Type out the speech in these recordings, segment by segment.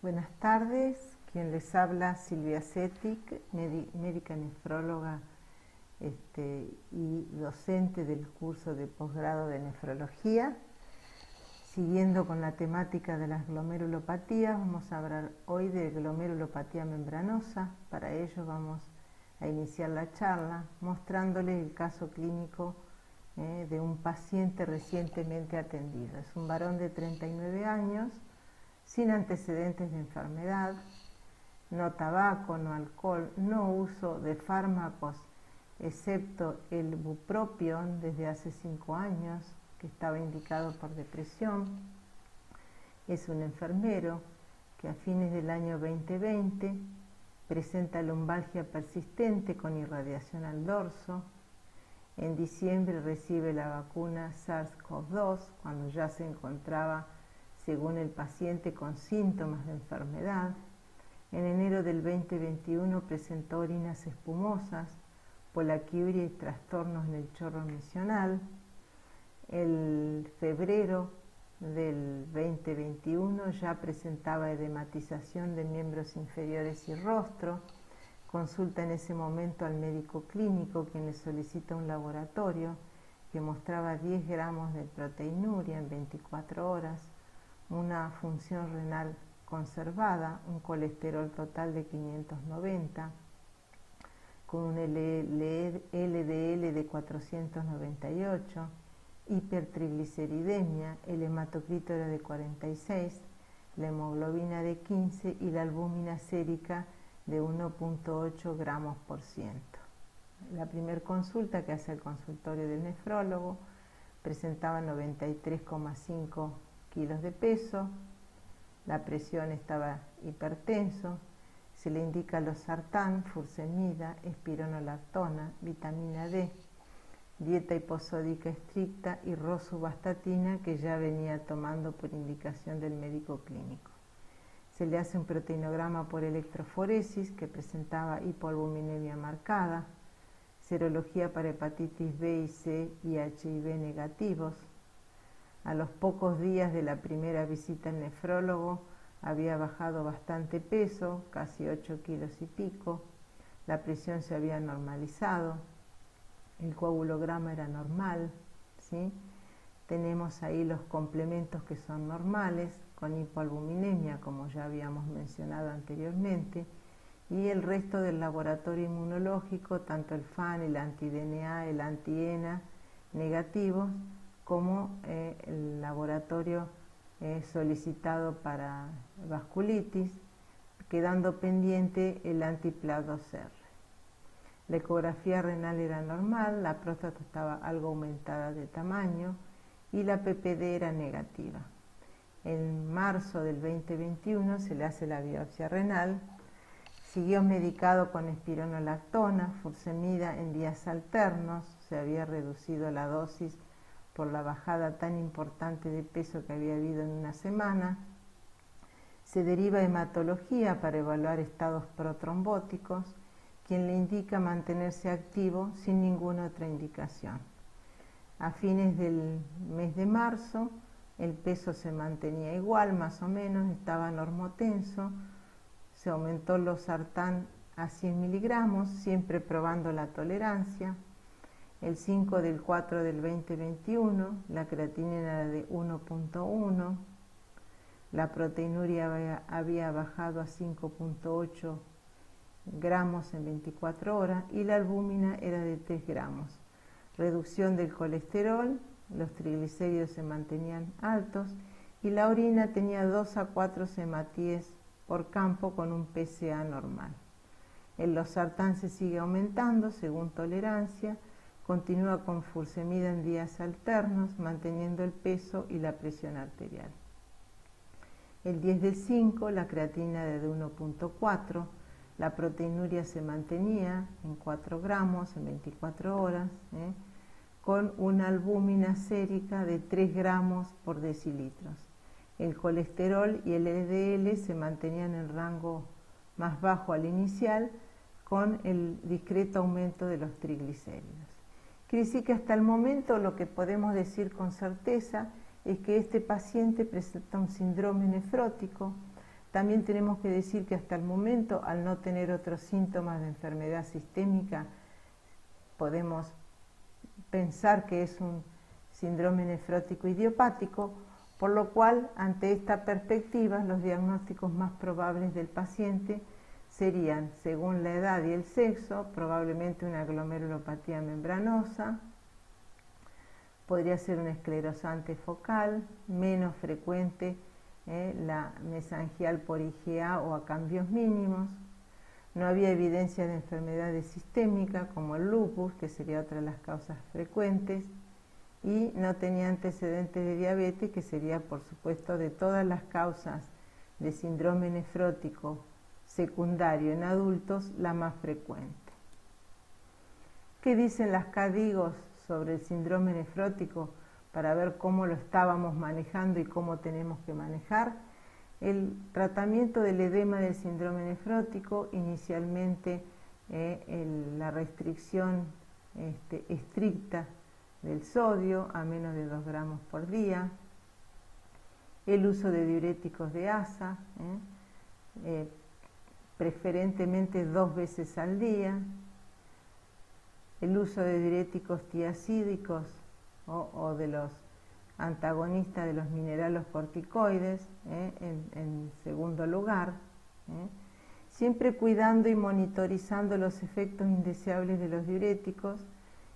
Buenas tardes, quien les habla Silvia Cetic, médica nefróloga y docente del curso de posgrado de nefrología. Siguiendo con la temática de las glomerulopatías, vamos a hablar hoy de glomerulopatía membranosa. Para ello vamos a iniciar la charla mostrándoles el caso clínico de un paciente recientemente atendido. Es un varón de 39 años, sin antecedentes de enfermedad, no tabaco, no alcohol, no uso de fármacos, excepto el bupropión desde hace 5 años, que estaba indicado por depresión. Es un enfermero que a fines del año 2020 presenta lumbalgia persistente con irradiación al dorso. En diciembre recibe la vacuna SARS-CoV-2 cuando ya se encontraba, según el paciente, con síntomas de enfermedad. En enero del 2021 presentó orinas espumosas, polaquiuria y trastornos en el chorro misional. El febrero del 2021 ya presentaba edematización de miembros inferiores y rostro. Consulta en ese momento al médico clínico, quien le solicita un laboratorio que mostraba 10 gramos de proteinuria en 24 horas, una función renal conservada, un colesterol total de 590, con un LDL de 498, hipertrigliceridemia, el hematocrito era de 46, la hemoglobina de 15 y la albúmina sérica de 1.8 gramos por ciento. La primera consulta que hace el consultorio del nefrólogo presentaba 93,5 kilos de peso, la presión estaba hipertenso, se le indica losartán, furosemida, espironolactona, vitamina D, dieta hiposódica estricta y rosuvastatina que ya venía tomando por indicación del médico clínico. Se le hace un proteinograma por electroforesis que presentaba hipoalbuminemia marcada, serología para hepatitis B y C y HIV negativos. A los pocos días de la primera visita al nefrólogo había bajado bastante peso, casi 8 kilos y pico, la presión se había normalizado, el coagulograma era normal, ¿sí? Tenemos ahí los complementos que son normales, con hipoalbuminemia, como ya habíamos mencionado anteriormente, y el resto del laboratorio inmunológico, tanto el FAN, el anti-DNA, el anti-ENA negativos, como el laboratorio solicitado para vasculitis, quedando pendiente el anti-PLA2R. La ecografía renal era normal, la próstata estaba algo aumentada de tamaño y la PPD era negativa. En marzo del 2021 se le hace la biopsia renal, siguió medicado con espironolactona, furosemida en días alternos, se había reducido la dosis por la bajada tan importante de peso que había habido en una semana. Se deriva a hematología para evaluar estados protrombóticos, quien le indica mantenerse activo sin ninguna otra indicación. A fines del mes de marzo, el peso se mantenía igual, más o menos, estaba normotenso, se aumentó losartán a 100 miligramos, siempre probando la tolerancia. El 5 del 4 del 2021, la creatinina era de 1.1, la proteinuria había bajado a 5.8 gramos en 24 horas y la albúmina era de 3 gramos. Reducción del colesterol, los triglicéridos se mantenían altos y la orina tenía 2 a 4 hematíes por campo con un PSA normal. El losartán se sigue aumentando según tolerancia, continúa con furosemida en días alternos, manteniendo el peso y la presión arterial. El 10 del 5, la creatina era de 1.4, la proteinuria se mantenía en 4 gramos en 24 horas, con una albúmina sérica de 3 gramos por decilitros. El colesterol y el LDL se mantenían en rango más bajo al inicial, con el discreto aumento de los triglicéridos. Quiere decir que hasta el momento lo que podemos decir con certeza es que este paciente presenta un síndrome nefrótico. también tenemos que decir que hasta el momento, al no tener otros síntomas de enfermedad sistémica, podemos pensar que es un síndrome nefrótico idiopático, por lo cual, ante esta perspectiva, los diagnósticos más probables del paciente serían, según la edad y el sexo, probablemente una glomerulopatía membranosa, podría ser un esclerosante focal, menos frecuente la mesangial por IgA o a cambios mínimos. No había evidencia de enfermedades sistémicas como el lupus, que sería otra de las causas frecuentes, y no tenía antecedentes de diabetes, que sería, por supuesto, de todas las causas de síndrome nefrótico secundario en adultos, la más frecuente. ¿Qué dicen las KDIGOs sobre el síndrome nefrótico para ver cómo lo estábamos manejando y cómo tenemos que manejar? El tratamiento del edema del síndrome nefrótico, inicialmente la restricción estricta del sodio a menos de 2 gramos por día, el uso de diuréticos de asa, preferentemente 2 veces al día, el uso de diuréticos tiacídicos o de los antagonistas de los minerales corticoides, en segundo lugar, siempre cuidando y monitorizando los efectos indeseables de los diuréticos,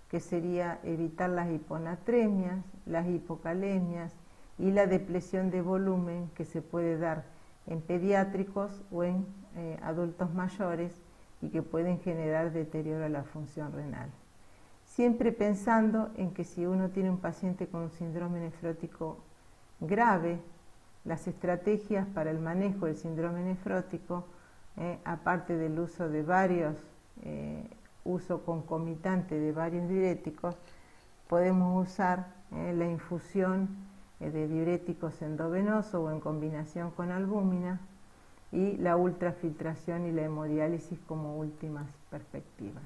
que sería evitar las hiponatremias, las hipocalemias y la depresión de volumen que se puede dar en pediátricos o en adultos mayores y que pueden generar deterioro a la función renal. Siempre pensando en que si uno tiene un paciente con un síndrome nefrótico grave, las estrategias para el manejo del síndrome nefrótico, aparte del uso de uso concomitante de varios diuréticos, podemos usar la infusión de diuréticos endovenosos o en combinación con albúmina y la ultrafiltración y la hemodiálisis como últimas perspectivas.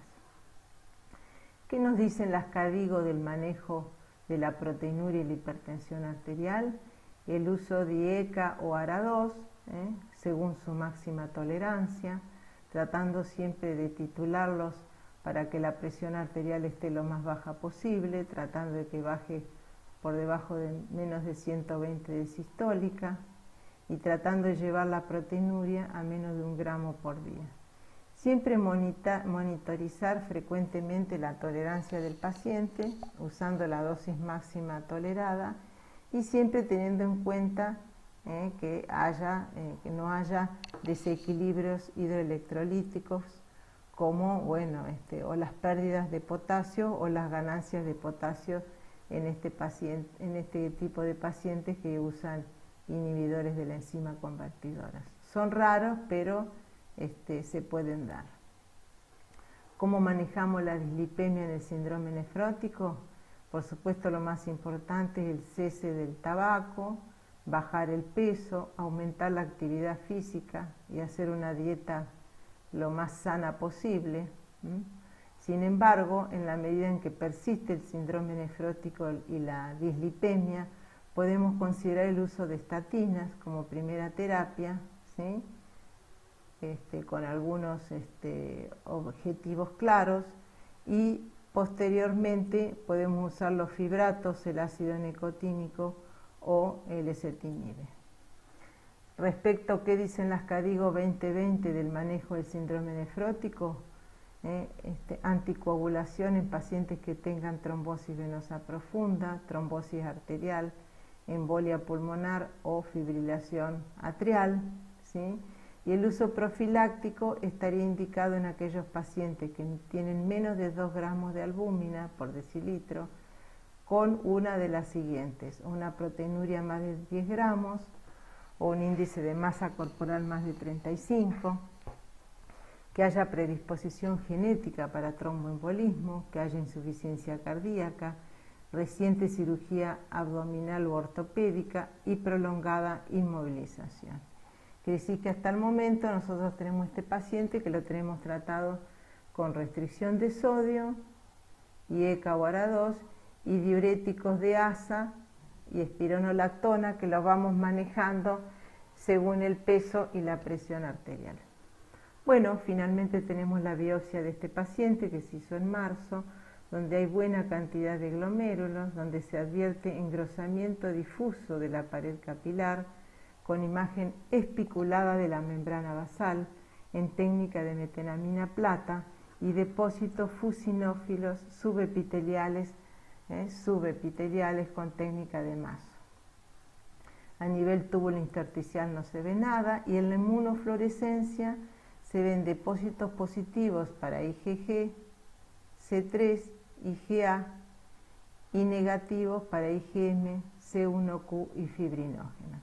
¿Qué nos dicen las KDIGO del manejo de la proteinuria y la hipertensión arterial? El uso de ECA o ARA2, según su máxima tolerancia, tratando siempre de titularlos para que la presión arterial esté lo más baja posible, tratando de que baje por debajo de menos de 120 de sistólica y tratando de llevar la proteinuria a menos de 1 gramo por día. Siempre monitorizar frecuentemente la tolerancia del paciente usando la dosis máxima tolerada y siempre teniendo en cuenta que no haya desequilibrios hidroelectrolíticos como o las pérdidas de potasio o las ganancias de potasio en este tipo de pacientes que usan inhibidores de la enzima convertidora. Son raros, pero se pueden dar. ¿Cómo manejamos la dislipemia en el síndrome nefrótico? Por supuesto, lo más importante es el cese del tabaco, bajar el peso, aumentar la actividad física y hacer una dieta lo más sana posible. Sin embargo, en la medida en que persiste el síndrome nefrótico y la dislipemia, podemos considerar el uso de estatinas como primera terapia, ¿sí? Con algunos objetivos claros, y posteriormente podemos usar los fibratos, el ácido nicotínico o el ezetimibe. Respecto a qué dicen las KDIGO 2020 del manejo del síndrome nefrótico, anticoagulación en pacientes que tengan trombosis venosa profunda, trombosis arterial, embolia pulmonar o fibrilación atrial, ¿sí? Y el uso profiláctico estaría indicado en aquellos pacientes que tienen menos de 2 gramos de albúmina por decilitro, con una de las siguientes: una proteinuria más de 10 gramos, o un índice de masa corporal más de 35, que haya predisposición genética para tromboembolismo, que haya insuficiencia cardíaca, reciente cirugía abdominal u ortopédica y prolongada inmovilización. Quiere decir que hasta el momento nosotros tenemos este paciente que lo tenemos tratado con restricción de sodio y ECA o ARA2 y diuréticos de asa y espironolactona, que lo vamos manejando según el peso y la presión arterial. Bueno, finalmente tenemos la biopsia de este paciente que se hizo en marzo, donde hay buena cantidad de glomérulos, donde se advierte engrosamiento difuso de la pared capilar, con imagen espiculada de la membrana basal, en técnica de metenamina plata, y depósitos fusinófilos subepiteliales con técnica de mazo. A nivel túbulo intersticial no se ve nada, y en la inmunofluorescencia se ven depósitos positivos para IgG, C3, IgA, y negativos para IgM, C1q y fibrinógenos.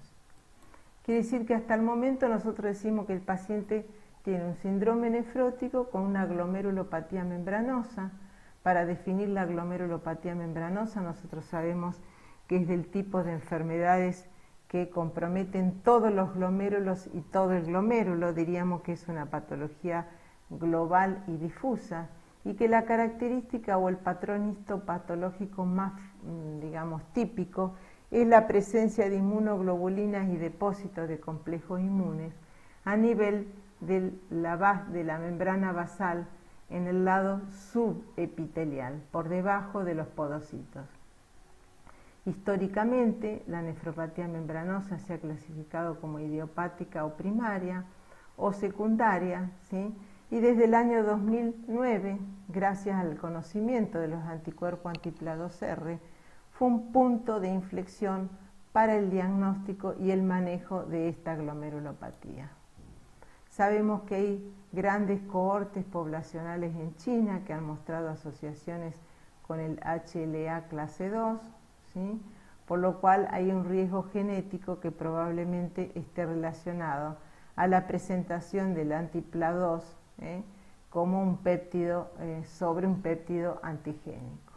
Quiere decir que hasta el momento nosotros decimos que el paciente tiene un síndrome nefrótico con una glomerulopatía membranosa. Para definir la glomerulopatía membranosa nosotros sabemos que es del tipo de enfermedades que comprometen todos los glomérulos y todo el glomérulo, diríamos que es una patología global y difusa, y que la característica o el patrón histopatológico más, digamos, típico es la presencia de inmunoglobulinas y depósitos de complejos inmunes a nivel de la membrana basal en el lado subepitelial, por debajo de los podocitos. Históricamente, la nefropatía membranosa se ha clasificado como idiopática o primaria o secundaria, ¿sí? Y desde el año 2009, gracias al conocimiento de los anticuerpos anti-PLA2R, fue un punto de inflexión para el diagnóstico y el manejo de esta glomerulopatía. Sabemos que hay grandes cohortes poblacionales en China que han mostrado asociaciones con el HLA clase 2, ¿sí? Por lo cual hay un riesgo genético que probablemente esté relacionado a la presentación del anti-PLA2 como un péptido sobre un péptido antigénico.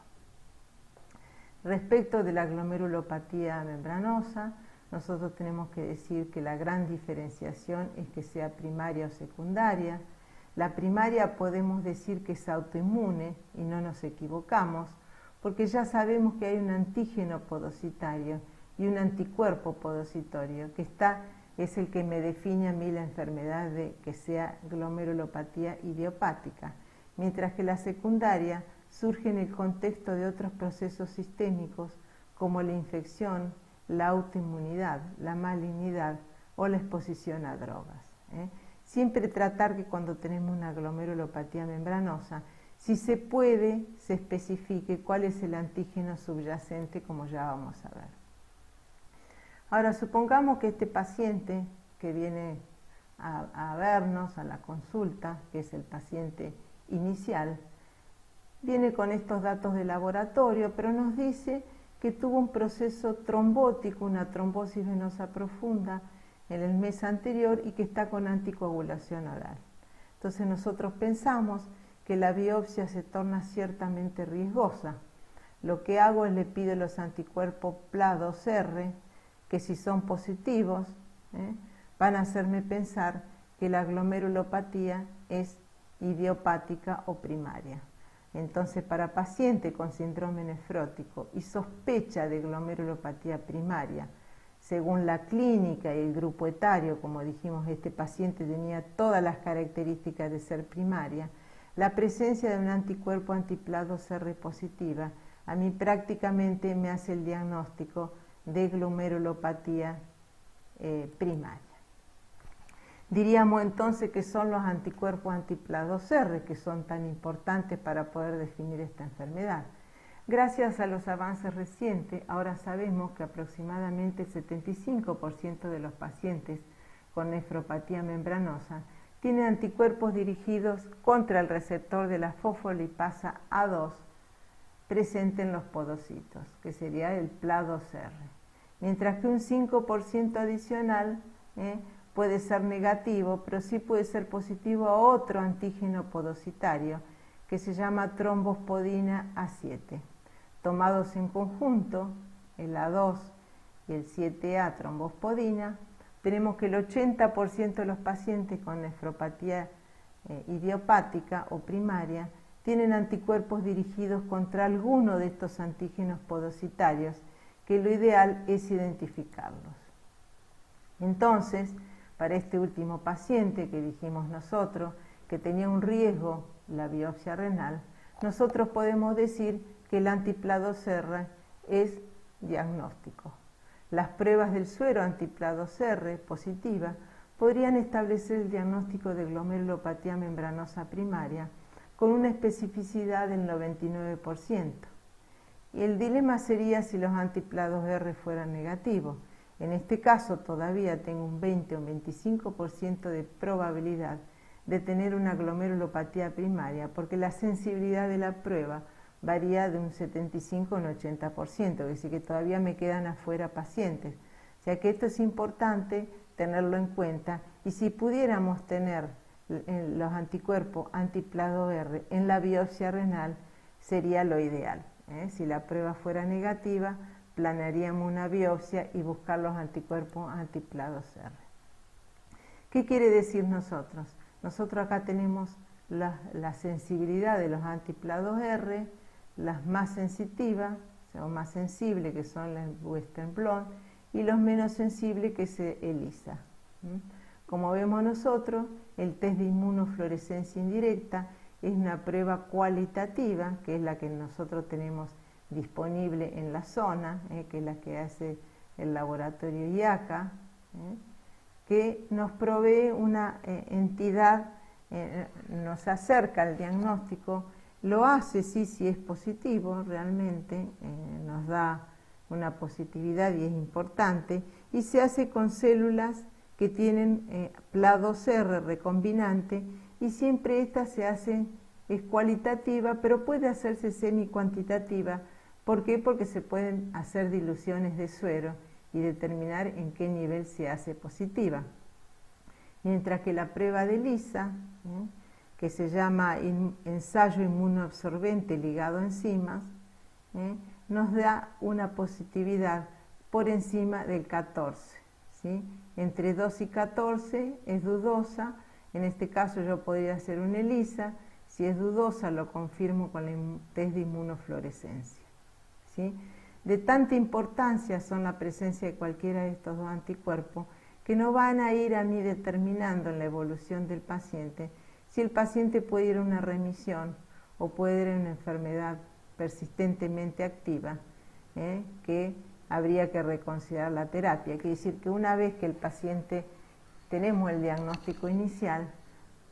Respecto de la glomerulopatía membranosa, nosotros tenemos que decir que la gran diferenciación es que sea primaria o secundaria. La primaria podemos decir que es autoinmune y no nos equivocamos, porque ya sabemos que hay un antígeno podocitario y un anticuerpo podocitario que es el que me define a mí la enfermedad de que sea glomerulopatía idiopática, mientras que la secundaria surge en el contexto de otros procesos sistémicos como la infección, la autoinmunidad, la malignidad o la exposición a drogas. Siempre tratar que cuando tenemos una glomerulopatía membranosa, si se puede, se especifique cuál es el antígeno subyacente, como ya vamos a ver. Ahora, supongamos que este paciente que viene a vernos a la consulta, que es el paciente inicial, viene con estos datos de laboratorio, pero nos dice que tuvo un proceso trombótico, una trombosis venosa profunda en el mes anterior y que está con anticoagulación oral. Entonces nosotros pensamos que la biopsia se torna ciertamente riesgosa. Lo que hago es le pido los anticuerpos PLA2R, que si son positivos, van a hacerme pensar que la glomerulopatía es idiopática o primaria. Entonces, para paciente con síndrome nefrótico y sospecha de glomerulopatía primaria, según la clínica y el grupo etario, como dijimos, este paciente tenía todas las características de ser primaria, la presencia de un anticuerpo anti-PLA2R positiva a mí prácticamente me hace el diagnóstico de glomerulopatía primaria. Diríamos entonces que son los anticuerpos anti-PLA2R que son tan importantes para poder definir esta enfermedad. Gracias a los avances recientes, ahora sabemos que aproximadamente el 75% de los pacientes con nefropatía membranosa tienen anticuerpos dirigidos contra el receptor de la fosfolipasa A2 presente en los podocitos, que sería el PLA2R, mientras que un 5% adicional puede ser negativo, pero sí puede ser positivo a otro antígeno podocitario que se llama trombospodina A7. Tomados en conjunto, el A2 y el 7A trombospodina, tenemos que el 80% de los pacientes con nefropatía idiopática o primaria tienen anticuerpos dirigidos contra alguno de estos antígenos podocitarios, que lo ideal es identificarlos. Entonces, para este último paciente que dijimos nosotros, que tenía un riesgo, la biopsia renal, nosotros podemos decir que el anti-PLA2R es diagnóstico. Las pruebas del suero anti-PLA2R positiva podrían establecer el diagnóstico de glomerulopatía membranosa primaria con una especificidad del 99%. Y el dilema sería si los anti-PLA2R fueran negativos. En este caso todavía tengo un 20 o un 25% de probabilidad de tener una glomerulopatía primaria, porque la sensibilidad de la prueba varía de un 75 a un 80%, es decir, que todavía me quedan afuera pacientes. O sea que esto es importante tenerlo en cuenta, y si pudiéramos tener los anticuerpos anti-PLA2R en la biopsia renal, sería lo ideal. Si la prueba fuera negativa, planearíamos una biopsia y buscar los anticuerpos anti-PLA2R. ¿Qué quiere decir nosotros? Nosotros acá tenemos la sensibilidad de los anti-PLA2R, las más sensitivas o más sensibles, que son las Western blot, y los menos sensibles, que es ELISA. Como vemos nosotros, el test de inmunofluorescencia indirecta es una prueba cualitativa, que es la que nosotros tenemos disponible en la zona, que es la que hace el laboratorio IACA, que nos provee una entidad, nos acerca al diagnóstico, lo hace si es positivo realmente, nos da una positividad y es importante, y se hace con células que tienen PLA2R recombinante, y siempre esta se hace, es cualitativa, pero puede hacerse semi-cuantitativa. ¿Por qué? Porque se pueden hacer diluciones de suero y determinar en qué nivel se hace positiva. Mientras que la prueba de ELISA, que se llama ensayo inmunoabsorbente ligado a enzimas, nos da una positividad por encima del 14. ¿Sí? Entre 2 y 14 es dudosa. En este caso yo podría hacer una ELISA. Si es dudosa, lo confirmo con el test de inmunofluorescencia. ¿Sí? De tanta importancia son la presencia de cualquiera de estos dos anticuerpos, que no van a ir a mí determinando en la evolución del paciente si el paciente puede ir a una remisión o puede ir a una enfermedad persistentemente activa, que habría que reconsiderar la terapia. Quiere decir que una vez que el paciente tenemos el diagnóstico inicial,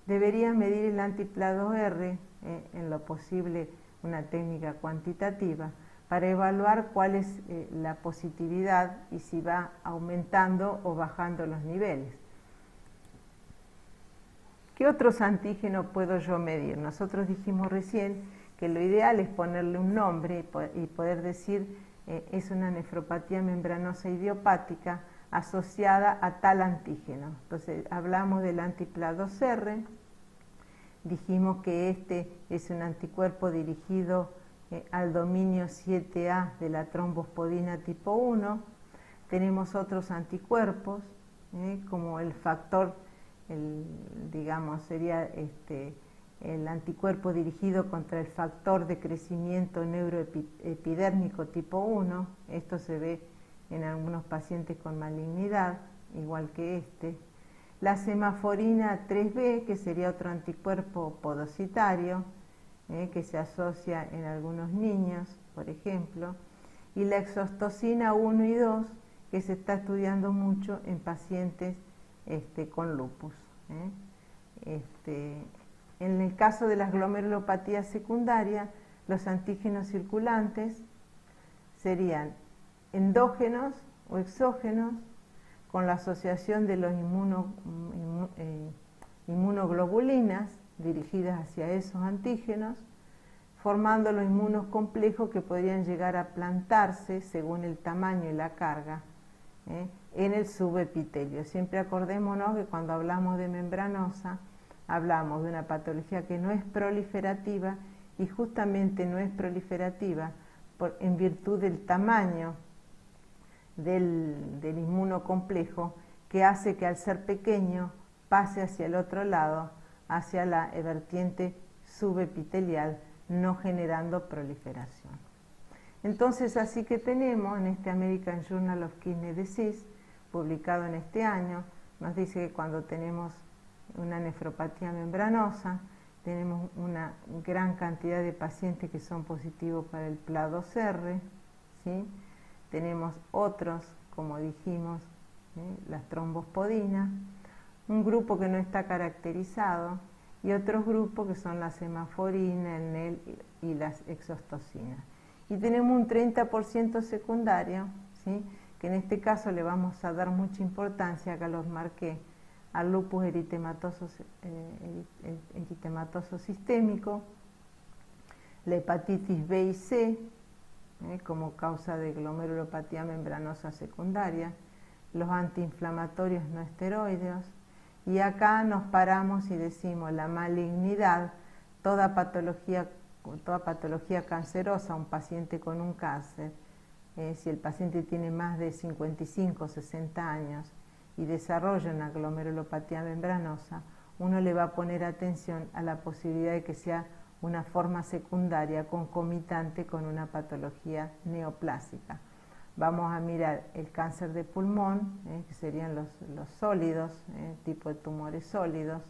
debería medir el anti-PLA2R, en lo posible una técnica cuantitativa, para evaluar cuál es la positividad y si va aumentando o bajando los niveles. ¿Qué otros antígenos puedo yo medir? Nosotros dijimos recién que lo ideal es ponerle un nombre y poder decir es una nefropatía membranosa idiopática asociada a tal antígeno. Entonces hablamos del anti-PLA2R, dijimos que este es un anticuerpo dirigido al dominio 7A de la trombospodina tipo 1. Tenemos otros anticuerpos, como el factor, sería el anticuerpo dirigido contra el factor de crecimiento neuroepidérmico tipo 1. Esto se ve en algunos pacientes con malignidad, igual que este. La semaforina 3B, que sería otro anticuerpo podocitario, que se asocia en algunos niños, por ejemplo, y la exostosina 1 y 2, que se está estudiando mucho en pacientes con lupus. En el caso de las glomerulopatías secundarias, los antígenos circulantes serían endógenos o exógenos, con la asociación de los inmunoglobulinas dirigidas hacia esos antígenos, formando los inmunos complejos que podrían llegar a plantarse según el tamaño y la carga en el subepitelio. Siempre acordémonos que cuando hablamos de membranosa, hablamos de una patología que no es proliferativa, y justamente no es proliferativa en virtud del tamaño del inmunocomplejo, que hace que al ser pequeño pase hacia el otro lado, hacia la vertiente subepitelial, no generando proliferación. Entonces, así que tenemos en este American Journal of Kidney Disease publicado en este año, nos dice que cuando tenemos una nefropatía membranosa, tenemos una gran cantidad de pacientes que son positivos para el PLA2R, ¿sí? Tenemos otros, como dijimos, las trombospodinas, un grupo que no está caracterizado y otros grupos que son la semaforina, el NEL y las exostocinas. Y tenemos un 30% secundario, ¿sí? Que en este caso le vamos a dar mucha importancia, acá los marqué, al lupus eritematoso sistémico, la hepatitis B y C, como causa de glomerulopatía membranosa secundaria, los antiinflamatorios no esteroideos, y acá nos paramos y decimos la malignidad, toda patología cancerosa, un paciente con un cáncer, si el paciente tiene más de 55 o 60 años y desarrolla una glomerulopatía membranosa, uno le va a poner atención a la posibilidad de que sea una forma secundaria concomitante con una patología neoplásica. Vamos a mirar el cáncer de pulmón, que serían los sólidos, tipo de tumores sólidos,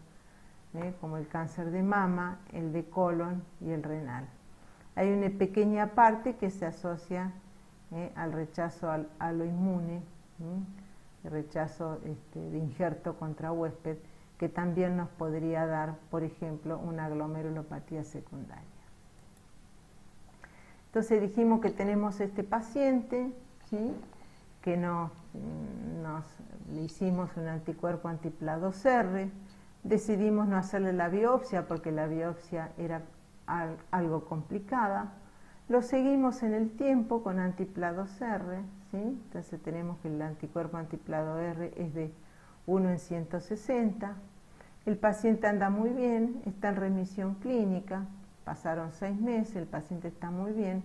como el cáncer de mama, el de colon y el renal. Hay una pequeña parte que se asocia al rechazo a lo inmune, el rechazo de injerto contra huésped, que también nos podría dar, por ejemplo, una glomerulopatía secundaria. Entonces dijimos que tenemos este paciente, ¿sí? Que le hicimos un anticuerpo anti-PLA2R, decidimos no hacerle la biopsia porque la biopsia era algo complicada, lo seguimos en el tiempo con anti-PLA2R, ¿sí? Entonces tenemos que el anticuerpo anti-PLA2R es de 1 en 160, el paciente anda muy bien, está en remisión clínica, pasaron 6 meses, el paciente está muy bien,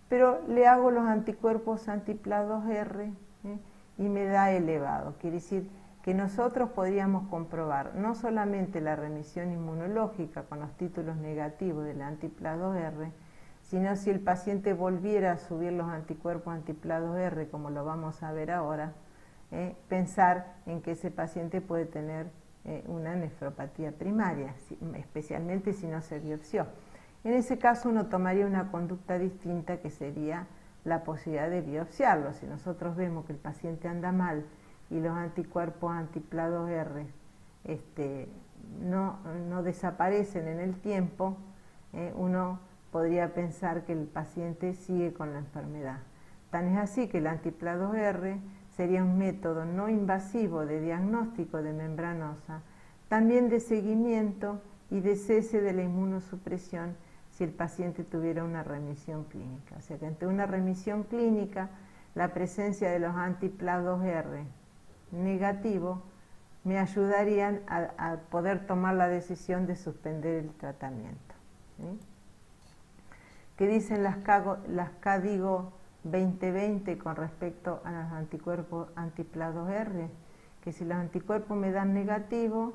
pero le hago los anticuerpos anti-PLA2R y me da elevado. Quiere decir que nosotros podríamos comprobar no solamente la remisión inmunológica con los títulos negativos del anti-PLA2R, sino si el paciente volviera a subir los anticuerpos anti-PLA2R, como lo vamos a ver ahora, pensar en que ese paciente puede tener una nefropatía primaria, especialmente si no se biopsió. En ese caso uno tomaría una conducta distinta, que sería la posibilidad de biopsiarlo. Si nosotros vemos que el paciente anda mal y los anticuerpos anti-PLA2R no desaparecen en el tiempo, uno podría pensar que el paciente sigue con la enfermedad. Tan es así que el anti-PLA2R sería un método no invasivo de diagnóstico de membranosa, también de seguimiento y de cese de la inmunosupresión si el paciente tuviera una remisión clínica. O sea que ante una remisión clínica, la presencia de los anti-PLA2R negativos me ayudarían a poder tomar la decisión de suspender el tratamiento, ¿sí? ¿Qué dicen las KDIGO 2020 con respecto a los anticuerpos anti-PLA2R? Que si los anticuerpos me dan negativo,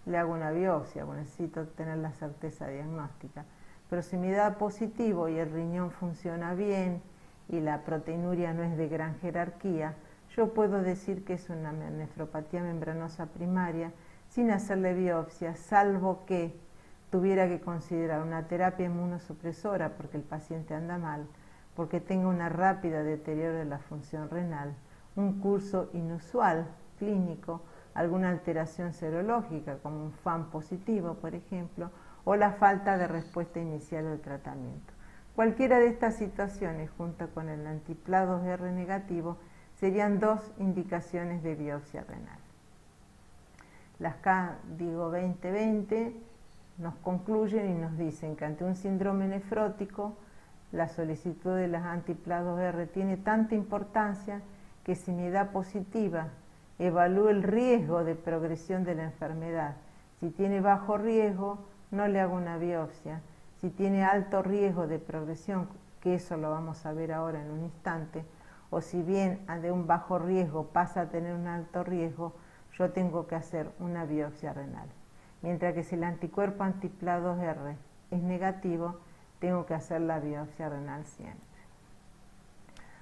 le hago una biopsia, porque necesito tener la certeza diagnóstica. Pero si me da positivo y el riñón funciona bien y la proteinuria no es de gran jerarquía, yo puedo decir que es una nefropatía membranosa primaria sin hacerle biopsia, salvo que tuviera que considerar una terapia inmunosupresora porque el paciente anda mal, porque tenga una rápida deterioro de la función renal, un curso inusual clínico, alguna alteración serológica como un FAM positivo, por ejemplo, o la falta de respuesta inicial al tratamiento. Cualquiera de estas situaciones, junto con el anti-PLA2R negativo, serían 2 indicaciones de biopsia renal. Las KDIGO 2020 nos concluyen y nos dicen que ante un síndrome nefrótico, la solicitud de las anti-PLA2R tiene tanta importancia que si me da positiva, evalúo el riesgo de progresión de la enfermedad. Si tiene bajo riesgo, no le hago una biopsia. Si tiene alto riesgo de progresión, que eso lo vamos a ver ahora en un instante, o si bien de un bajo riesgo pasa a tener un alto riesgo, yo tengo que hacer una biopsia renal. Mientras que si el anticuerpo anti-PLA2R es negativo, tengo que hacer la biopsia renal siempre.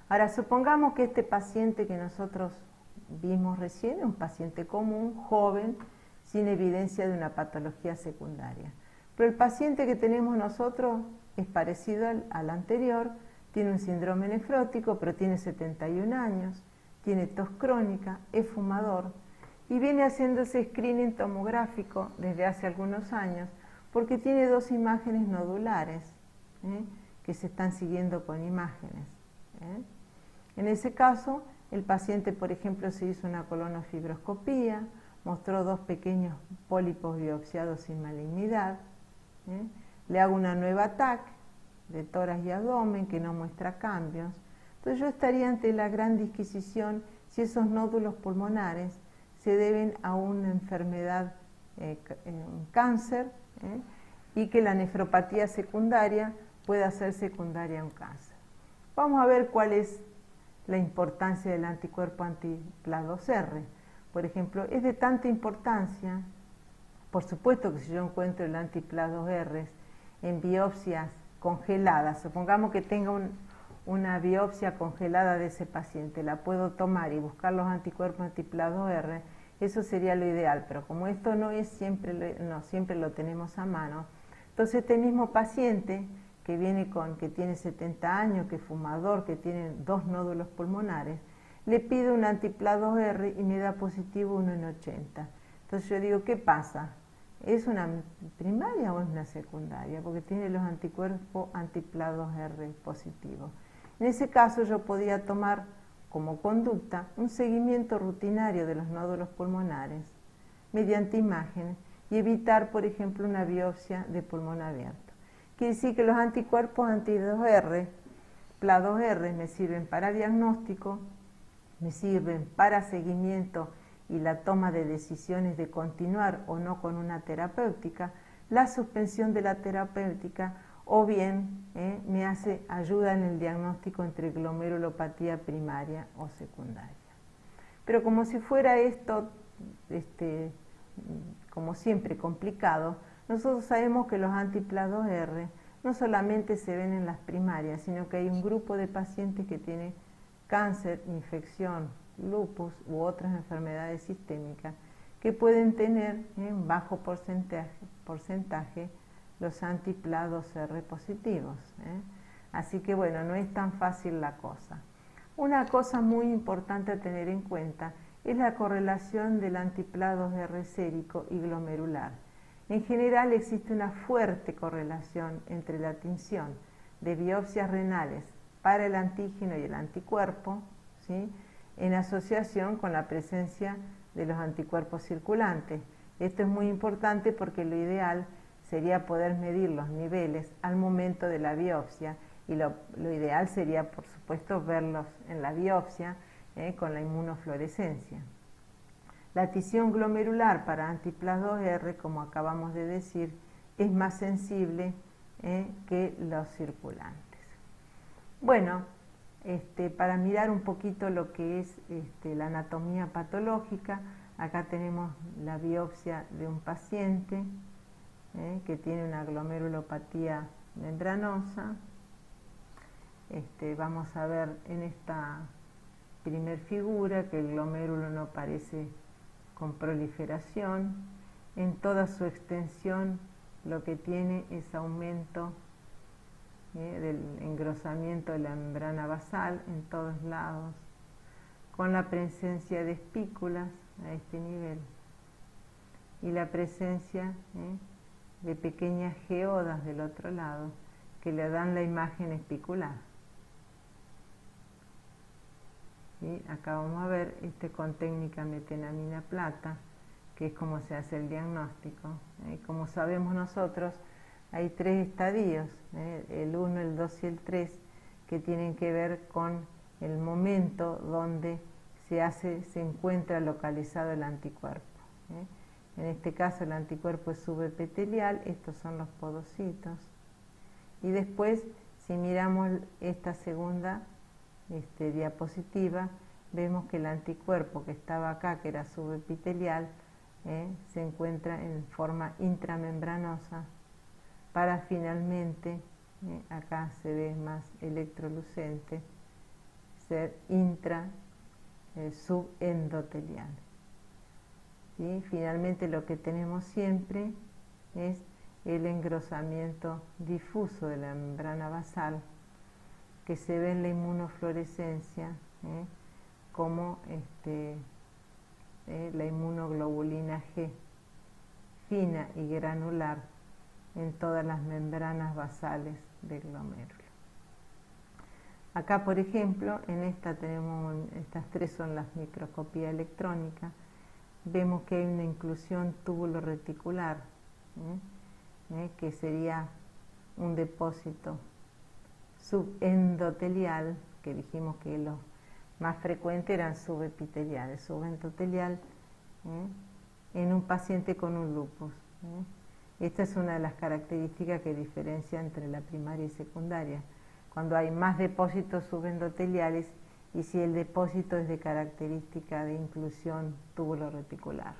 Ahora, supongamos que este paciente que nosotros vimos recién, un paciente común, joven, sin evidencia de una patología secundaria. Pero el paciente que tenemos nosotros es parecido al anterior, tiene un síndrome nefrótico, pero tiene 71 años, tiene tos crónica, es fumador y viene haciéndose screening tomográfico desde hace algunos años porque tiene 2 imágenes nodulares que se están siguiendo con imágenes. En ese caso, el paciente, por ejemplo, se hizo una colonofibroscopía, mostró 2 pequeños pólipos biopsiados sin malignidad, le hago una nueva TAC de tórax y abdomen que no muestra cambios. Entonces yo estaría ante la gran disquisición si esos nódulos pulmonares se deben a una enfermedad, un cáncer, y que la nefropatía secundaria pueda ser secundaria a un cáncer. Vamos a ver cuál es la importancia del anticuerpo anti-PLA2R. Por ejemplo, es de tanta importancia, por supuesto que si yo encuentro el anti-PLA2R en biopsias congeladas, supongamos que tenga una biopsia congelada de ese paciente, la puedo tomar y buscar los anticuerpos anti-PLA2R, eso sería lo ideal, pero como esto no es siempre, no siempre lo tenemos a mano, entonces este mismo paciente que viene que tiene 70 años, que es fumador, que tiene 2 nódulos pulmonares, le pido un anti-PLA2R y me da positivo 1 en 80. Entonces yo digo, ¿qué pasa? ¿Es una primaria o es una secundaria? Porque tiene los anticuerpos anti-PLA2R positivos. En ese caso yo podía tomar como conducta un seguimiento rutinario de los nódulos pulmonares mediante imágenes y evitar, por ejemplo, una biopsia de pulmón abierto. Quiere decir que los anticuerpos anti-2R, PLA2R, me sirven para diagnóstico, me sirven para seguimiento y la toma de decisiones de continuar o no con una terapéutica, la suspensión de la terapéutica o bien me ayuda en el diagnóstico entre glomerulopatía primaria o secundaria. Pero como si fuera esto, como siempre, complicado, nosotros sabemos que los anti-PLA2R no solamente se ven en las primarias, sino que hay un grupo de pacientes que tienen cáncer, infección, lupus u otras enfermedades sistémicas que pueden tener un bajo porcentaje los anti-PLA2R positivos. Así que bueno, no es tan fácil la cosa. Una cosa muy importante a tener en cuenta es la correlación del anti-PLA2R sérico y glomerular. En general existe una fuerte correlación entre la tinción de biopsias renales para el antígeno y el anticuerpo, ¿sí?, en asociación con la presencia de los anticuerpos circulantes. Esto es muy importante porque lo ideal sería poder medir los niveles al momento de la biopsia y lo ideal sería, por supuesto, verlos en la biopsia con la inmunofluorescencia. La tinción glomerular para anti-PLA2R, como acabamos de decir, es más sensible que los circulantes. Bueno, para mirar un poquito lo que es la anatomía patológica, acá tenemos la biopsia de un paciente que tiene una glomerulopatía membranosa. Vamos a ver en esta primer figura que el glomérulo no aparece con proliferación. En toda su extensión lo que tiene es aumento del engrosamiento de la membrana basal en todos lados, con la presencia de espículas a este nivel y la presencia de pequeñas geodas del otro lado que le dan la imagen espicular. ¿Sí? Acá vamos a ver con técnica metenamina plata, que es como se hace el diagnóstico. Como sabemos nosotros, hay 3 estadios, el 1, el 2 y el 3, que tienen que ver con el momento donde se encuentra localizado el anticuerpo. En este caso el anticuerpo es subepitelial, estos son los podocitos. Y después, si miramos esta segunda diapositiva, vemos que el anticuerpo que estaba acá, que era subepitelial, se encuentra en forma intramembranosa para finalmente, acá se ve más electrolucente, ser subendoteliales. ¿Sí? Finalmente lo que tenemos siempre es el engrosamiento difuso de la membrana basal, que se ve en la inmunofluorescencia como la inmunoglobulina G, fina y granular en todas las membranas basales del glomérulo. Acá, por ejemplo, en esta tenemos, estas tres son las microscopía electrónica, vemos que hay una inclusión túbulo reticular, que sería un depósito subendotelial, que dijimos que los más frecuentes eran subepiteliales, subendotelial, en un paciente con un lupus. Esta es una de las características que diferencia entre la primaria y secundaria, cuando hay más depósitos subendoteliales y si el depósito es de característica de inclusión túbulo reticular.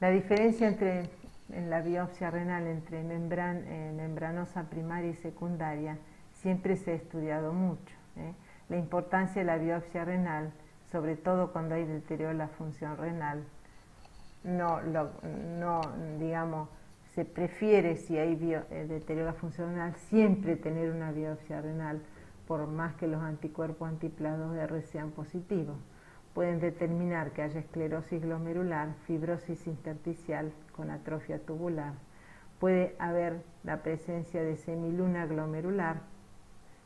La diferencia en la biopsia renal entre membranosa primaria y secundaria siempre se ha estudiado mucho. La importancia de la biopsia renal, sobre todo cuando hay deterioro de la función renal, digamos, se prefiere, si hay deterioro de la función renal, siempre tener una biopsia renal, por más que los anticuerpos anti-PLA2R sean positivos. Pueden determinar que haya esclerosis glomerular, fibrosis intersticial con atrofia tubular. Puede haber la presencia de semiluna glomerular,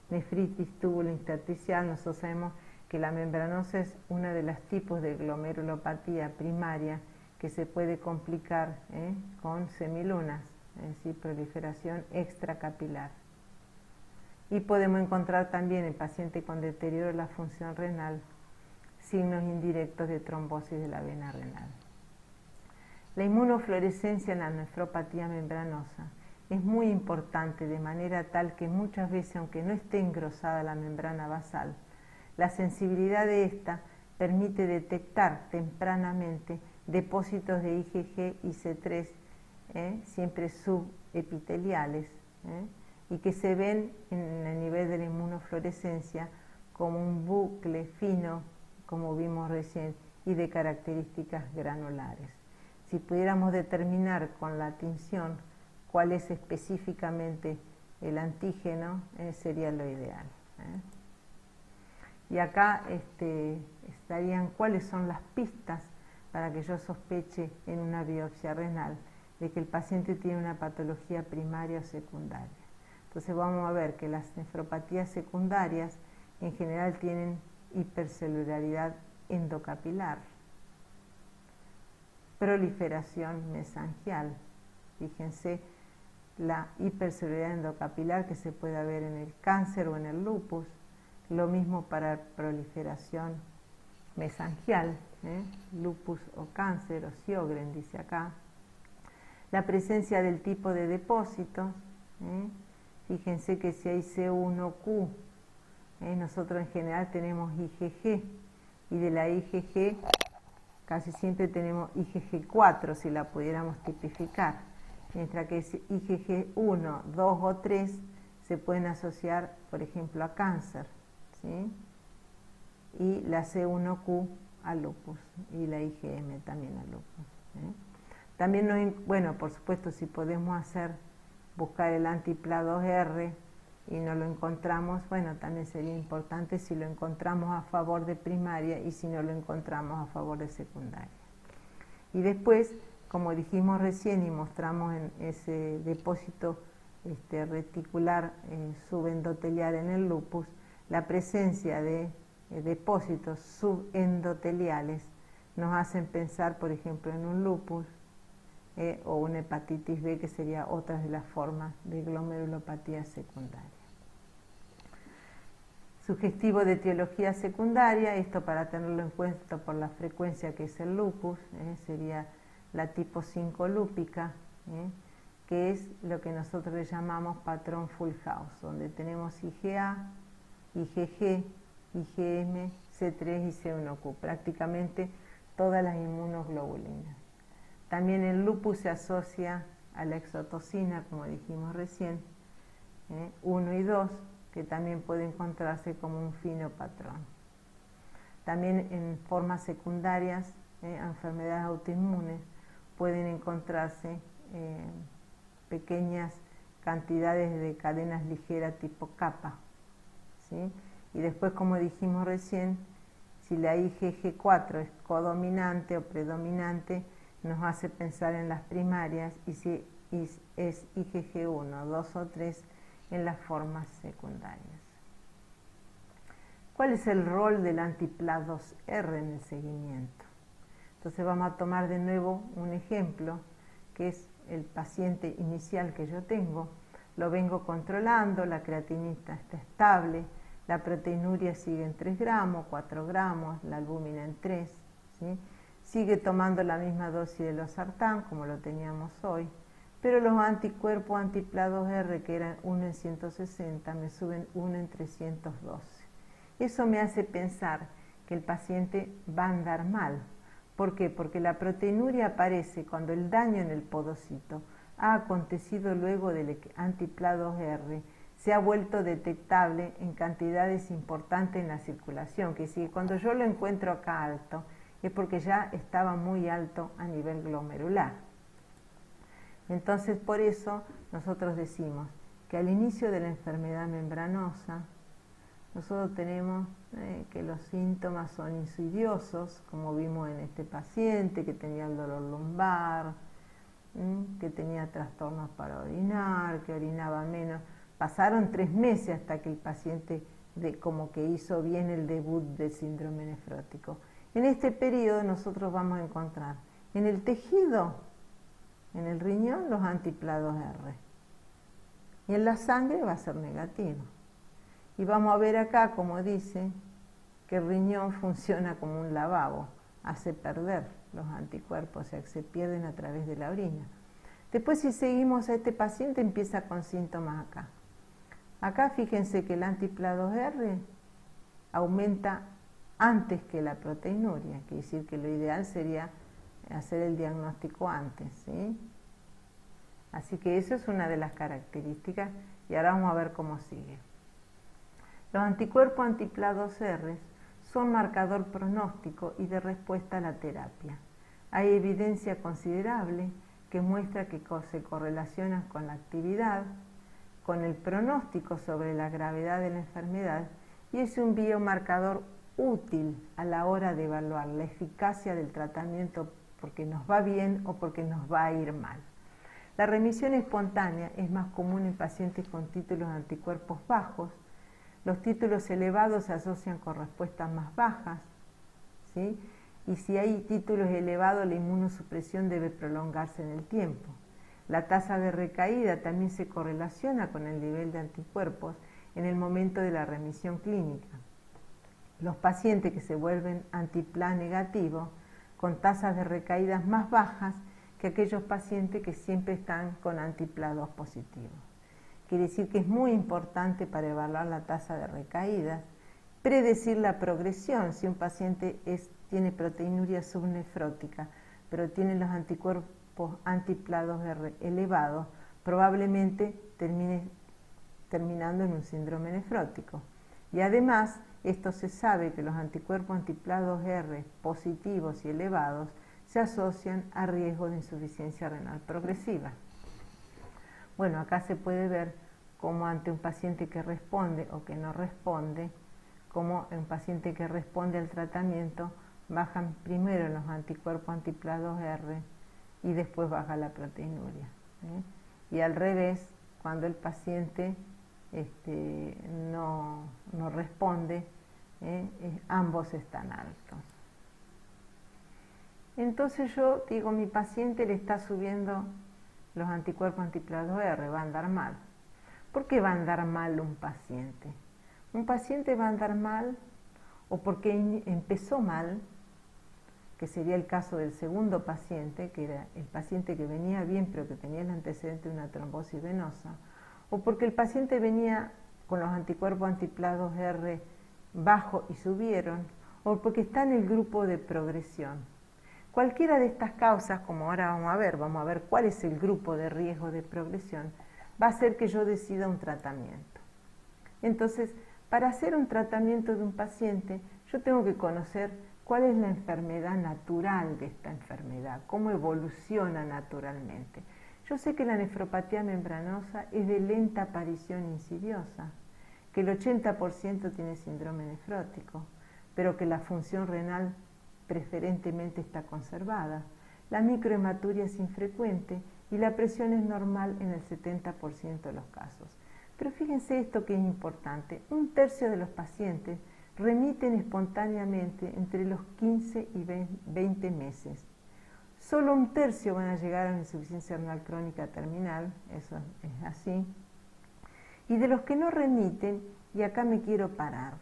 nefritis túbulo intersticial. Nosotros sabemos que la membranosa es uno de los tipos de glomerulopatía primaria que se puede complicar con semilunas, es decir, proliferación extracapilar. Y podemos encontrar también en pacientes con deterioro de la función renal signos indirectos de trombosis de la vena renal. La inmunofluorescencia en la nefropatía membranosa es muy importante, de manera tal que muchas veces, aunque no esté engrosada la membrana basal, la sensibilidad de esta permite detectar tempranamente depósitos de IgG y C3, siempre subepiteliales, y que se ven en el nivel de la inmunofluorescencia como un bucle fino, como vimos recién, y de características granulares. Si pudiéramos determinar con la tinción cuál es específicamente el antígeno, sería lo ideal. Y acá estarían cuáles son las pistas para que yo sospeche en una biopsia renal de que el paciente tiene una patología primaria o secundaria. Entonces vamos a ver que las nefropatías secundarias en general tienen hipercelularidad endocapilar, proliferación mesangial. Fíjense la hipercelularidad endocapilar que se puede ver en el cáncer o en el lupus, lo mismo para proliferación mesangial, lupus o cáncer o Sjögren dice acá. La presencia del tipo de depósitos, fíjense que si hay C1Q, nosotros en general tenemos IgG, y de la IgG casi siempre tenemos IgG4 si la pudiéramos tipificar, mientras que IgG1, 2 o 3 se pueden asociar, por ejemplo, a cáncer, ¿sí? Y la C1Q a lupus, y la IgM también a lupus. También, bueno, por supuesto, si podemos buscar el anti-PLA2R y no lo encontramos, bueno, también sería importante si lo encontramos a favor de primaria y si no lo encontramos a favor de secundaria. Y después, como dijimos recién y mostramos en ese depósito reticular subendotelial en el lupus, la presencia de depósitos subendoteliales nos hacen pensar, por ejemplo, en un lupus o una hepatitis B, que sería otra de las formas de glomerulopatía secundaria. Sugestivo de etiología secundaria, esto para tenerlo en cuenta por la frecuencia que es el lupus, sería la tipo 5 lúpica, que es lo que nosotros le llamamos patrón full house, donde tenemos IgA, IgG, IgM, C3 y C1Q, prácticamente todas las inmunoglobulinas. También el lupus se asocia a la exotocina, como dijimos recién, 1 y 2, que también puede encontrarse como un fino patrón. También en formas secundarias, enfermedades autoinmunes, pueden encontrarse pequeñas cantidades de cadenas ligeras tipo kappa, ¿sí? Y después, como dijimos recién, si la IgG4 es codominante o predominante, nos hace pensar en las primarias, y si es IgG1, 2 o 3 en las formas secundarias. ¿Cuál es el rol del anti-PLA2R en el seguimiento? Entonces vamos a tomar de nuevo un ejemplo, que es el paciente inicial que yo tengo. Lo vengo controlando, la creatinina está estable, la proteinuria sigue en 3 gramos, 4 gramos, la albúmina en 3, ¿sí? Sigue tomando la misma dosis de losartán como lo teníamos hoy, pero los anticuerpos anti-PLA2R, que eran 1 en 160, me suben 1 en 312. Eso me hace pensar que el paciente va a andar mal. ¿Por qué? Porque la proteinuria aparece cuando el daño en el podocito ha acontecido luego del anti-PLA2R, se ha vuelto detectable en cantidades importantes en la circulación, que si cuando yo lo encuentro acá alto, es porque ya estaba muy alto a nivel glomerular. Entonces, por eso nosotros decimos que al inicio de la enfermedad membranosa, nosotros tenemos que los síntomas son insidiosos, como vimos en este paciente que tenía el dolor lumbar, que tenía trastornos para orinar, que orinaba menos. Pasaron 3 meses hasta que el paciente como que hizo bien el debut del síndrome nefrótico. En este periodo nosotros vamos a encontrar en el tejido, en el riñón, los anti-PLA2R. Y en la sangre va a ser negativo. Y vamos a ver acá, como dice, que el riñón funciona como un lavabo, hace perder los anticuerpos, o sea, que se pierden a través de la orina. Después, si seguimos a este paciente, empieza con síntomas acá. Acá fíjense que el anti-PLA2R aumenta antes que la proteinuria, quiere decir que lo ideal sería hacer el diagnóstico antes, ¿sí? Así que eso es una de las características, y ahora vamos a ver cómo sigue. Los anticuerpos anti-PLA2R son marcador pronóstico y de respuesta a la terapia. Hay evidencia considerable que muestra que se correlacionan con la actividad, con el pronóstico sobre la gravedad de la enfermedad, y es un biomarcador útil a la hora de evaluar la eficacia del tratamiento porque nos va bien o porque nos va a ir mal. La remisión espontánea es más común en pacientes con títulos de anticuerpos bajos. Los títulos elevados se asocian con respuestas más bajas, ¿sí? Y si hay títulos elevados, la inmunosupresión debe prolongarse en el tiempo. La tasa de recaída también se correlaciona con el nivel de anticuerpos en el momento de la remisión clínica. Los pacientes que se vuelven anti-PLA negativos con tasas de recaídas más bajas que aquellos pacientes que siempre están con anti-PLA2 positivos. Quiere decir que es muy importante para evaluar la tasa de recaídas, predecir la progresión. Si un paciente tiene proteinuria subnefrótica, pero tiene los anticuerpos anti-PLA2R elevados, probablemente termine terminando en un síndrome nefrótico. Y además, esto se sabe que los anticuerpos anti-PLA2R positivos y elevados se asocian a riesgo de insuficiencia renal progresiva. Bueno, acá se puede ver cómo ante un paciente que responde o que no responde, como un paciente que responde al tratamiento, bajan primero los anticuerpos anti-PLA2R y después baja la proteinuria. Y al revés, cuando el paciente no responde, ambos están altos. Entonces yo digo, mi paciente le está subiendo los anticuerpos anti-PLA2R, va a andar mal. ¿Por qué va a andar mal un paciente? Un paciente va a andar mal o porque empezó mal, que sería el caso del segundo paciente, que era el paciente que venía bien pero que tenía el antecedente de una trombosis venosa, o porque el paciente venía con los anticuerpos anti-PLA2R bajos y subieron, o porque está en el grupo de progresión. Cualquiera de estas causas, como ahora vamos a ver cuál es el grupo de riesgo de progresión, va a hacer que yo decida un tratamiento. Entonces, para hacer un tratamiento de un paciente, yo tengo que conocer cuál es la enfermedad natural de esta enfermedad, cómo evoluciona naturalmente. Yo sé que la nefropatía membranosa es de lenta aparición insidiosa, que el 80% tiene síndrome nefrótico, pero que la función renal preferentemente está conservada. La microhematuria es infrecuente y la presión es normal en el 70% de los casos. Pero fíjense esto que es importante, 1/3 de los pacientes remiten espontáneamente entre los 15 y 20 meses. Solo 1/3 van a llegar a una insuficiencia renal crónica terminal, eso es así. Y de los que no remiten, y acá me quiero parar,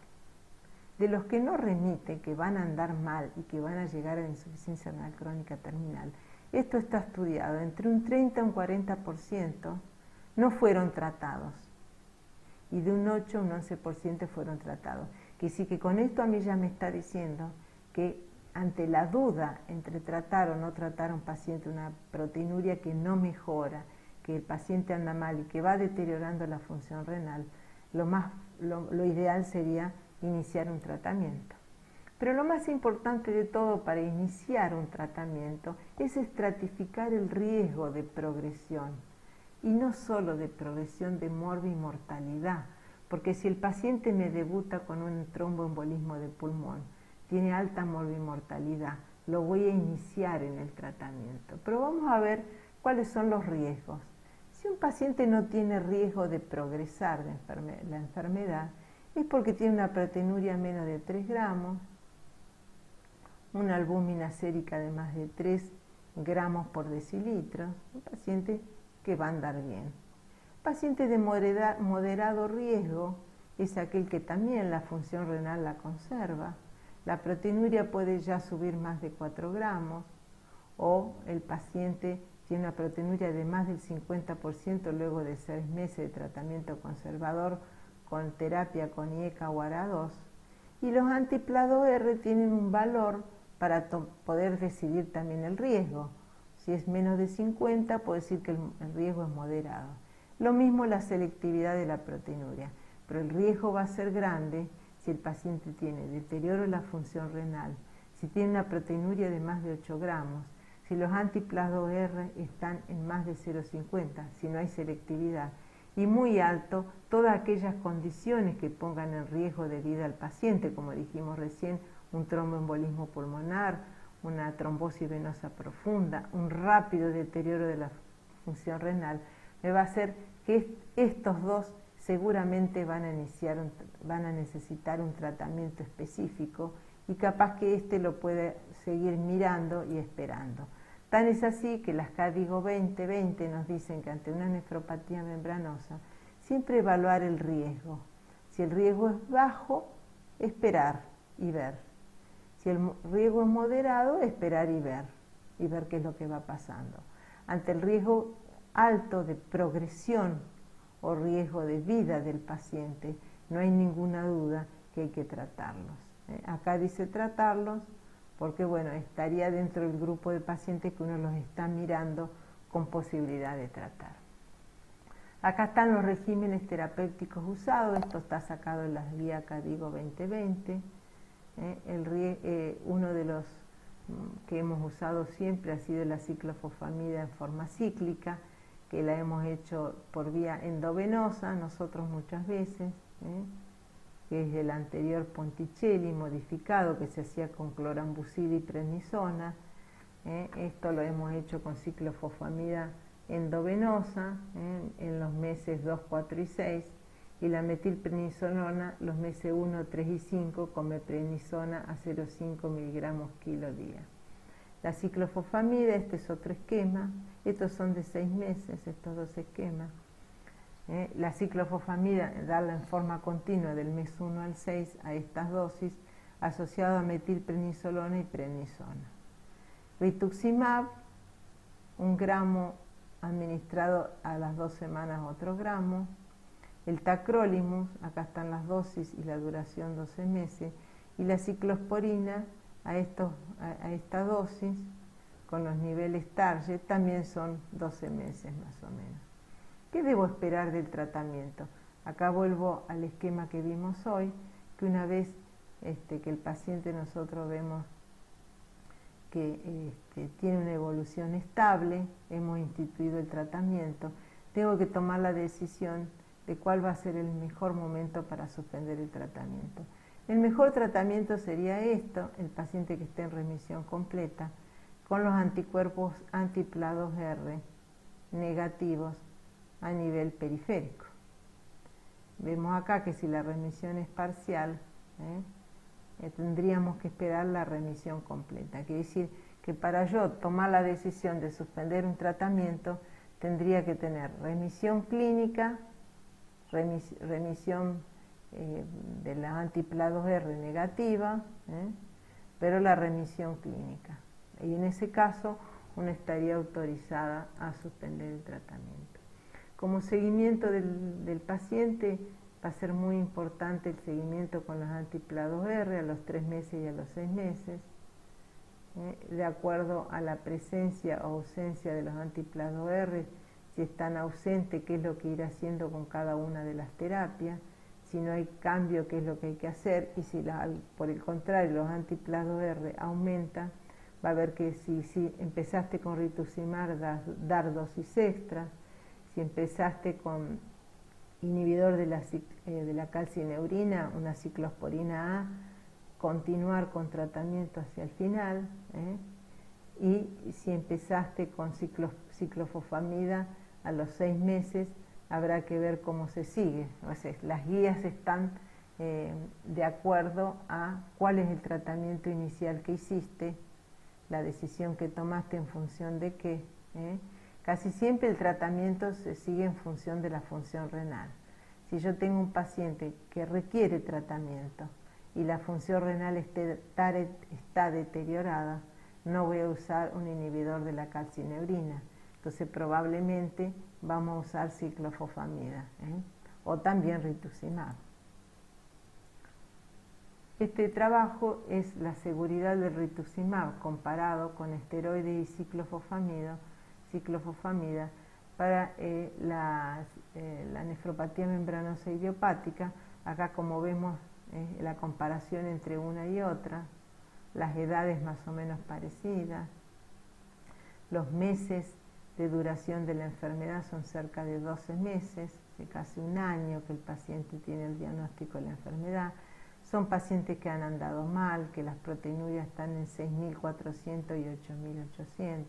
de los que no remiten, que van a andar mal y que van a llegar a la insuficiencia renal crónica terminal, esto está estudiado, entre un 30 y un 40% no fueron tratados y de un 8 a un 11% fueron tratados. Que sí, que con esto a mí ya me está diciendo que ante la duda entre tratar o no tratar a un paciente una proteinuria que no mejora, que el paciente anda mal y que va deteriorando la función renal, lo ideal sería iniciar un tratamiento. Pero lo más importante de todo para iniciar un tratamiento es estratificar el riesgo de progresión, y no solo de progresión de morbimortalidad, porque si el paciente me debuta con un tromboembolismo de pulmón, tiene alta morbimortalidad, lo voy a iniciar en el tratamiento. Pero vamos a ver cuáles son los riesgos. Si un paciente no tiene riesgo de progresar de la enfermedad, es porque tiene una proteinuria menos de 3 gramos, una albúmina sérica de más de 3 gramos por decilitro, un paciente que va a andar bien. Paciente de moderado riesgo es aquel que también la función renal la conserva. La proteinuria puede ya subir más de 4 gramos, o el paciente tiene una proteinuria de más del 50% luego de 6 meses de tratamiento conservador con terapia con IECA o ARA2, y los anti-PLA2R tienen un valor para poder decidir también el riesgo. Si es menos de 50, puedo decir que el riesgo es moderado. Lo mismo la selectividad de la proteinuria, pero el riesgo va a ser grande si el paciente tiene deterioro de la función renal, si tiene una proteinuria de más de 8 gramos, si los anti-PLA2R están en más de 0,50, si no hay selectividad, y muy alto todas aquellas condiciones que pongan en riesgo de vida al paciente, como dijimos recién, un tromboembolismo pulmonar, una trombosis venosa profunda, un rápido deterioro de la función renal, me va a hacer que estos dos seguramente van a necesitar un tratamiento específico, y capaz que lo puede seguir mirando y esperando. Tan es así que las CADIGO 2020 nos dicen que ante una nefropatía membranosa siempre evaluar el riesgo. Si el riesgo es bajo, esperar y ver. Si el riesgo es moderado, esperar y ver qué es lo que va pasando. Ante el riesgo alto de progresión o riesgo de vida del paciente, no hay ninguna duda que hay que tratarlos. Acá dice tratarlos porque, bueno, estaría dentro del grupo de pacientes que uno los está mirando con posibilidad de tratar. Acá están los regímenes terapéuticos usados, esto está sacado en las guías CADIGO 2020. Uno de los que hemos usado siempre ha sido la ciclofosfamida en forma cíclica, que la hemos hecho por vía endovenosa, nosotros muchas veces, que es el anterior Ponticelli modificado, que se hacía con clorambucil y prednisona. Esto lo hemos hecho con ciclofosfamida endovenosa en los meses 2, 4 y 6, y la metilprednisolona los meses 1, 3 y 5 con meprednisona a 0,5 miligramos kilo día. La ciclofosfamida, este es otro esquema, estos son de 6 meses, estos dos esquemas. La ciclofosfamida, darla en forma continua del mes 1 al 6 a estas dosis, asociado a metilprednisolona y prednisona. Rituximab, 1 gramo administrado a las 2 semanas, otro gramo. El tacrolimus, acá están las dosis y la duración 12 meses. Y la ciclosporina a esta dosis, con los niveles target, también son 12 meses más o menos. ¿Qué debo esperar del tratamiento? Acá vuelvo al esquema que vimos hoy, que una vez que el paciente nosotros vemos que tiene una evolución estable, hemos instituido el tratamiento, tengo que tomar la decisión de cuál va a ser el mejor momento para suspender el tratamiento. El mejor tratamiento sería esto, el paciente que esté en remisión completa, con los anticuerpos anti-PLA2R negativos a nivel periférico. Vemos acá que si la remisión es parcial, tendríamos que esperar la remisión completa. Quiere decir que para yo tomar la decisión de suspender un tratamiento, tendría que tener remisión clínica, remisión de la anti-PLA2R negativa, pero la remisión clínica. Y en ese caso, uno estaría autorizada a suspender el tratamiento. Como seguimiento del paciente, va a ser muy importante el seguimiento con los anti-PLA2R a los 3 meses y a los 6 meses, de acuerdo a la presencia o ausencia de los anti-PLA2R, si están ausentes, qué es lo que ir haciendo con cada una de las terapias, si no hay cambio, qué es lo que hay que hacer, y si por el contrario los anti-PLA2R aumentan, va a ver que si empezaste con rituximab, dar dosis extra, si empezaste con inhibidor de la calcineurina, una ciclosporina A, continuar con tratamiento hacia el final, y si empezaste con ciclofosfamida a los 6 meses, habrá que ver cómo se sigue. O sea, las guías están de acuerdo a cuál es el tratamiento inicial que hiciste, la decisión que tomaste en función de qué. Casi siempre el tratamiento se sigue en función de la función renal. Si yo tengo un paciente que requiere tratamiento y la función renal está deteriorada, no voy a usar un inhibidor de la calcineurina. Entonces probablemente vamos a usar ciclofosfamida, o también rituximab. Este trabajo es la seguridad del rituximab comparado con esteroides y ciclofosfamida para la nefropatía membranosa idiopática. Acá, como vemos, la comparación entre una y otra, las edades más o menos parecidas, los meses de duración de la enfermedad son cerca de 12 meses, de casi un año que el paciente tiene el diagnóstico de la enfermedad. Son pacientes que han andado mal, que las proteinurias están en 6.400 y 8.800,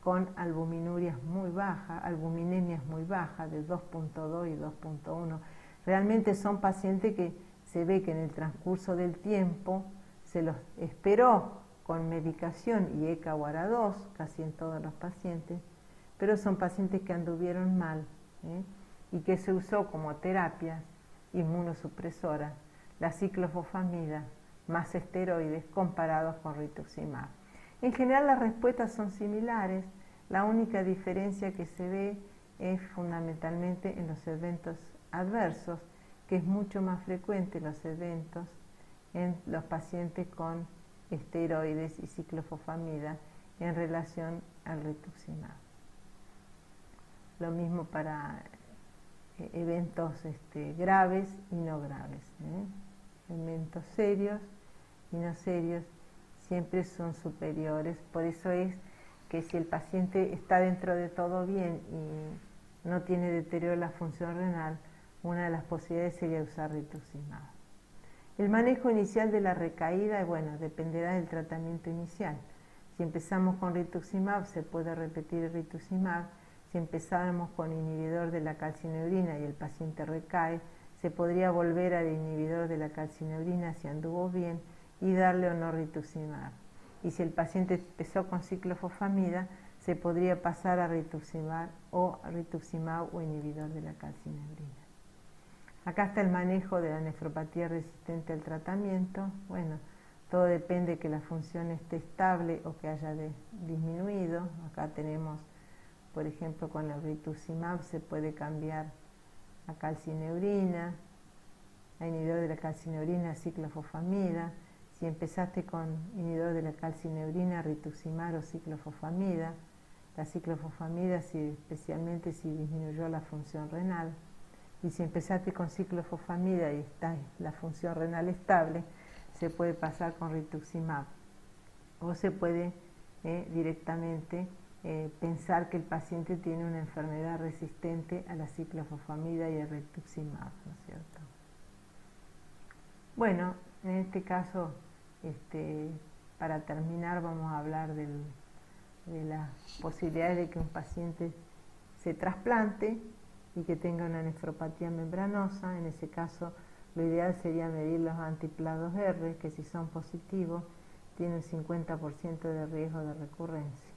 con albuminurias muy bajas, albuminemias muy bajas, de 2.2 y 2.1. Realmente son pacientes que se ve que en el transcurso del tiempo se los esperó con medicación y ECA-UARA2, casi en todos los pacientes, pero son pacientes que anduvieron mal, y que se usó como terapia inmunosupresora la ciclofosfamida más esteroides comparados con rituximab. En general las respuestas son similares, la única diferencia que se ve es fundamentalmente en los eventos adversos, que es mucho más frecuente los eventos en los pacientes con esteroides y ciclofosfamida en relación al rituximab. Lo mismo para eventos graves y no graves. Eventos serios y no serios siempre son superiores. Por eso es que si el paciente está dentro de todo bien y no tiene deterioro de la función renal, una de las posibilidades sería usar rituximab. El manejo inicial de la recaída, bueno, dependerá del tratamiento inicial. Si empezamos con rituximab, se puede repetir el rituximab. Si empezáramos con inhibidor de la calcineurina y el paciente recae, se podría volver al inhibidor de la calcineurina si anduvo bien y darle o no rituximab. Y si el paciente empezó con ciclofosfamida, se podría pasar a rituximab o inhibidor de la calcineurina. Acá está el manejo de la nefropatía resistente al tratamiento. Bueno, todo depende de que la función esté estable o que haya disminuido. Acá tenemos, por ejemplo, con el rituximab se puede cambiar a calcineurina, a inhibidor de la calcineurina, ciclofosfamida. Si empezaste con inhibidor de la calcineurina, rituximab o ciclofosfamida, la ciclofosfamida especialmente si disminuyó la función renal. Y si empezaste con ciclofosfamida y está la función renal estable, se puede pasar con rituximab. O se puede directamente pensar que el paciente tiene una enfermedad resistente a la ciclofosfamida y al rituximab, ¿no es cierto? Bueno, en este caso, para terminar, vamos a hablar de las posibilidades de que un paciente se trasplante y que tenga una nefropatía membranosa. En ese caso, lo ideal sería medir los antiplados R, que si son positivos, tienen 50% de riesgo de recurrencia.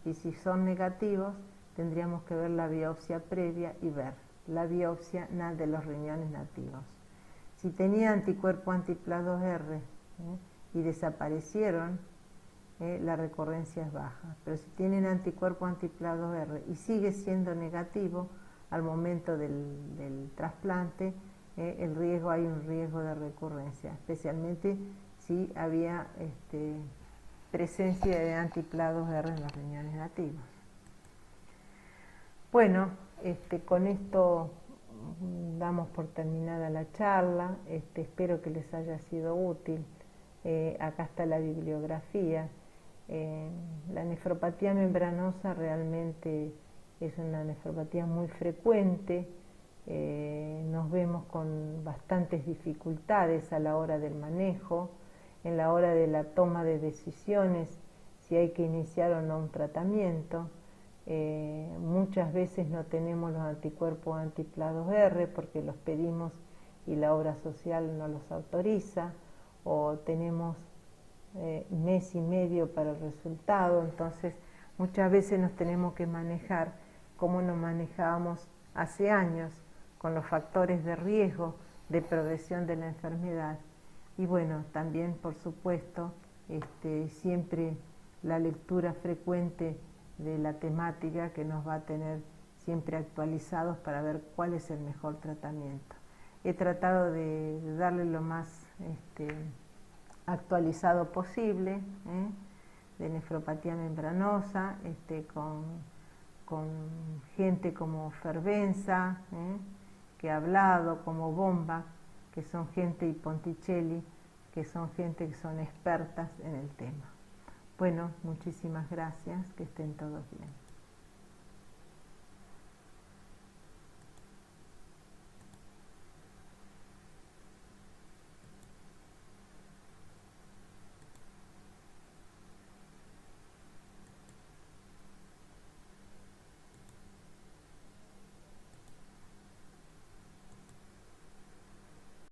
Y si son negativos, tendríamos que ver la biopsia previa y ver la biopsia de los riñones nativos. Si tenía anticuerpo antiplados R y desaparecieron, la recurrencia es baja. Pero si tienen anticuerpo antiplados R y sigue siendo negativo al momento del trasplante, hay un riesgo de recurrencia, especialmente si había presencia de antiplados R en los riñones nativos. Bueno, con esto damos por terminada la charla. Espero que les haya sido útil. Acá está la bibliografía. La nefropatía membranosa realmente es una nefropatía muy frecuente. Nos vemos con bastantes dificultades a la hora del manejo, en la hora de la toma de decisiones, si hay que iniciar o no un tratamiento. Muchas veces no tenemos los anticuerpos antiplados R porque los pedimos y la obra social no los autoriza, o tenemos mes y medio para el resultado. Entonces muchas veces nos tenemos que manejar como nos manejábamos hace años, con los factores de riesgo de progresión de la enfermedad. Y bueno, también por supuesto siempre la lectura frecuente de la temática que nos va a tener siempre actualizados para ver cuál es el mejor tratamiento. He tratado de darle lo más actualizado posible, de nefropatía membranosa, con gente como Fervenza, que ha hablado, como Bomba, que son gente, y Ponticelli, que son gente que son expertas en el tema. Bueno, muchísimas gracias, que estén todos bien.